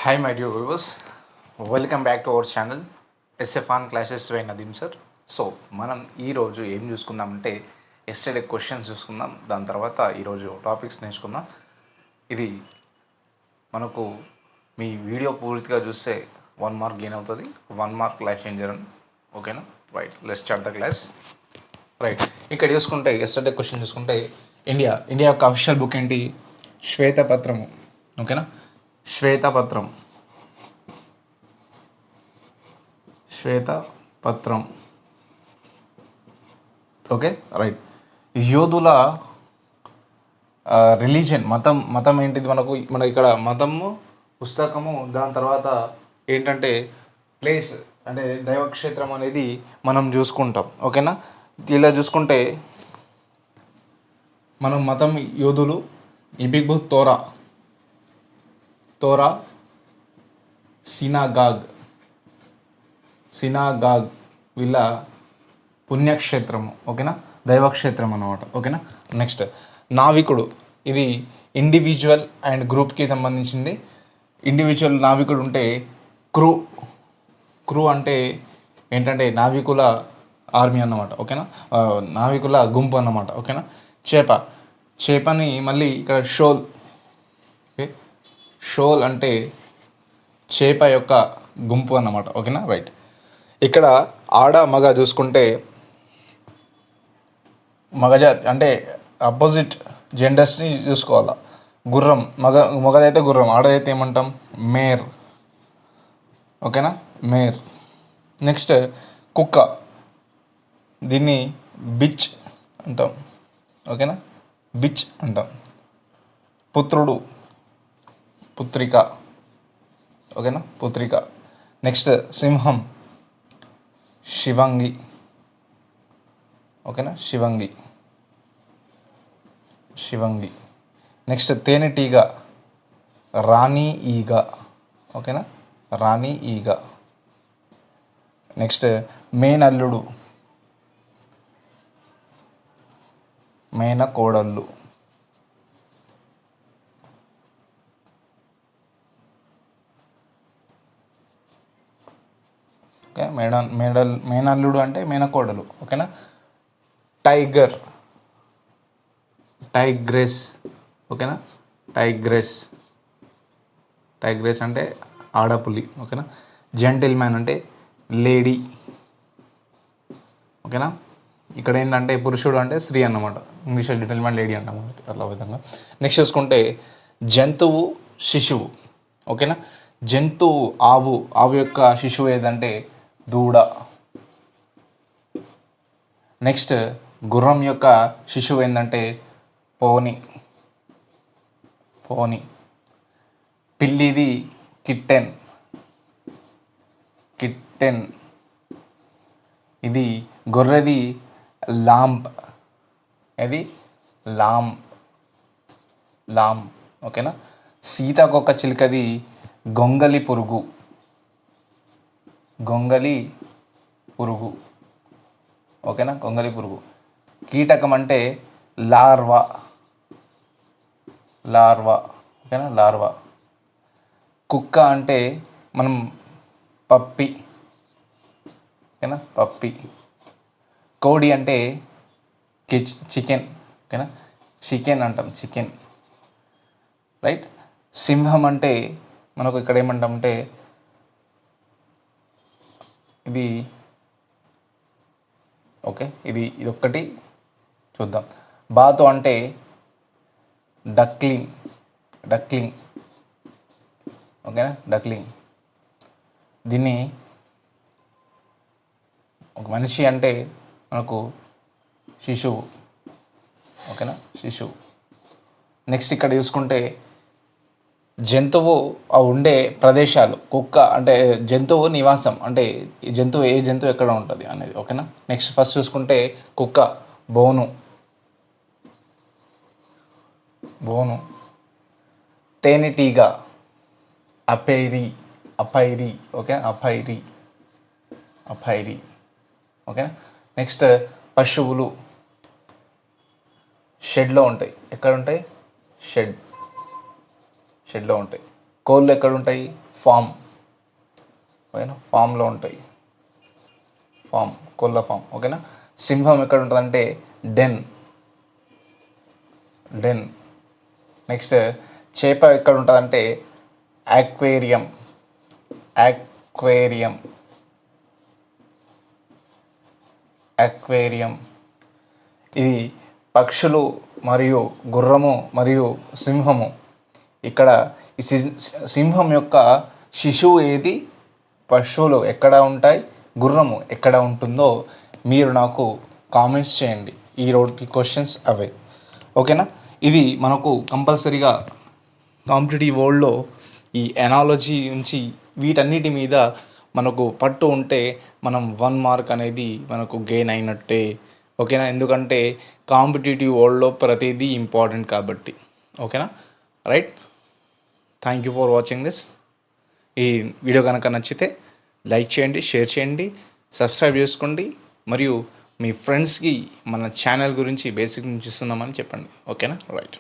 Hi, my dear viewers. Welcome back to our channel ఎస్ఎఫ్ఆన్ classes by Nadeem sir. So మనం ఈరోజు ఏం చూసుకుందామంటే yesterday questions చూసుకుందాం. దాని తర్వాత ఈరోజు టాపిక్స్ నేర్చుకుందాం. ఇది మనకు మీ వీడియో పూర్తిగా చూస్తే 1 మార్క్ గెయిన్ అవుతుంది. 1 మార్క్ లైఫ్ చేంజర్ అని. ఓకేనా? Right, let's start the class. Right, ఇక్కడ చూసుకుంటే ఎస్టర్డే క్వశ్చన్ చూసుకుంటే ఇండియా యొక్క అఫీషియల్ బుక్ ఏంటి? శ్వేతపత్రము. ఓకేనా? శ్వేతపత్రం. Okay, right. యోధుల రిలీజన్, మతం ఏంటిది? మన ఇక్కడ మతము, పుస్తకము, దాని తర్వాత ఏంటంటే ప్లేస్, అంటే దైవక్షేత్రం అనేది మనం చూసుకుంటాం. ఓకేనా? ఇలా చూసుకుంటే మనం మతం యోధులు, ఈ బిగ్ బుక్ తోరా, సినాగాగ్ వీళ్ళ పుణ్యక్షేత్రము. ఓకేనా? దైవక్షేత్రం అన్నమాట. ఓకేనా? నెక్స్ట్ నావికుడు. ఇది ఇండివిజువల్ అండ్ గ్రూప్కి సంబంధించింది. ఇండివిజువల్ నావికుడు ఉంటే క్రూ అంటే ఏంటంటే నావికుల ఆర్మీ అన్నమాట. ఓకేనా? నావికుల గుంపు అన్నమాట. ఓకేనా? చేపని మళ్ళీ ఇక్కడ షోల్ అంటే చేప యొక్క గుంపు అన్నమాట. ఓకేనా? రైట్. ఇక్కడ ఆడ మగ చూసుకుంటే మగజాతి అంటే అపోజిట్ జెండర్స్ని చూసుకోవాలా. గుర్రం, మగదైతే గుర్రం, ఆడదైతే ఏమంటాం? మేర్. ఓకేనా? మేర్. నెక్స్ట్ కుక్క, దీన్ని బిచ్ అంటాం. ఓకేనా? బిచ్ అంటాం. పుత్రుడు, పుత్రిక. ఓకేనా? పుత్రిక. నెక్స్ట్ సింహం, శివంగి. ఓకేనా? శివంగి. నెక్స్ట్ తేనెటీగ, రాణి ఈగ. ఓకేనా? రాణి ఈగ. నెక్స్ట్ మేనల్లుడు, మేనకోడళ్ళు. ఓకే, మేనల్లుడు అంటే మేనకోడలు. ఓకేనా? టైగ్రెస్. ఓకేనా? టైగ్రెస్ అంటే ఆడపులి. ఓకేనా? జెంటిల్మ్యాన్ అంటే లేడీ. ఓకేనా? ఇక్కడ ఏంటంటే పురుషుడు అంటే స్త్రీ అన్నమాట. ఇంగ్లీష్లో జెంటిల్మ్యాన్, లేడీ అంటాం అట్లా విధంగా. నెక్స్ట్ చూసుకుంటే జంతువు, శిశువు. ఓకేనా? జంతువు ఆవు యొక్క శిశువు ఏదంటే దూడ. నెక్స్ట్ గుర్రం యొక్క శిశువు ఏంటంటే పోనీ. పిల్లిది కిట్టెన్. ఇది గొర్రెది లాంబ్. ఇది లామ్. ఓకేనా? సీతాకొక చిలుకది గొంగలి పురుగు. ఓకేనా? గొంగలి పురుగు. కీటకం అంటే లార్వా. ఓకేనా? లార్వా. కుక్క అంటే మనం పప్పి. ఓకేనా? పప్పి. కోడి అంటే చికెన్. ఓకేనా? చికెన్ అంటాం, చికెన్. రైట్. సింహం అంటే మనకు ఇక్కడ ఏమంటామంటే ఇది ఓకే, ఇది ఒక్కటి చూద్దాం. బాతు అంటే డక్లింగ్. ఓకేనా? డక్లింగ్. దీన్ని ఒక మనిషి అంటే మనకు శిశువు. ఓకేనా? శిశువు. నెక్స్ట్ ఇక్కడ చూసుకుంటే జంతువు ఉండే ప్రదేశాలు. కుక్క అంటే జంతువు నివాసం, అంటే ఏ జంతువు ఎక్కడ ఉంటుంది అనేది. ఓకేనా? నెక్స్ట్ ఫస్ట్ చూసుకుంటే కుక్క బోను. తేనెటీగ అపైరీ. ఓకే, అపైరీ. ఓకేనా? నెక్స్ట్ పశువులు షెడ్లో ఉంటాయి. ఎక్కడ ఉంటాయి? షెడ్లో ఉంటాయి. కోళ్ళు ఎక్కడ ఉంటాయి? ఫామ్. ఓకేనా, ఫామ్లో ఉంటాయి. ఫామ్, కోళ్ళ ఫామ్. ఓకేనా. సింహం ఎక్కడ ఉంటుందంటే డెన్. నెక్స్ట్ చేప ఎక్కడ ఉంటుందంటే యాక్వేరియం. ఇది పక్షులు మరియు గుర్రము మరియు సింహము. ఇక్కడ ఈ సింహం యొక్క శిశువు ఏది, పశువులు ఎక్కడ ఉంటాయి, గుర్రము ఎక్కడ ఉంటుందో మీరు నాకు కామెంట్స్ చేయండి. ఈ రోజుకి క్వశ్చన్స్ అవే. ఓకేనా. ఇవి మనకు కంపల్సరీగా కాంపిటేటివ్ వరల్డ్లో ఈ ఎనాలజీ నుంచి వీటన్నిటి మీద మనకు పట్టు ఉంటే మనం 1 మార్క్ అనేది మనకు గెయిన్ అయినట్టే. ఓకేనా. ఎందుకంటే కాంపిటేటివ్ వరల్డ్లో ప్రతిదీ ఇంపార్టెంట్ కాబట్టి. ఓకేనా. Right. Thank you for watching this. ఈ వీడియో కనుక నచ్చితే లైక్ చేయండి, షేర్ చేయండి, సబ్స్క్రైబ్ చేసుకోండి, మరియు మీ ఫ్రెండ్స్కి మన ఛానల్ గురించి బేసిక్ నుంచి ఇస్తున్నామని చెప్పండి. ఓకేనా. రైట్.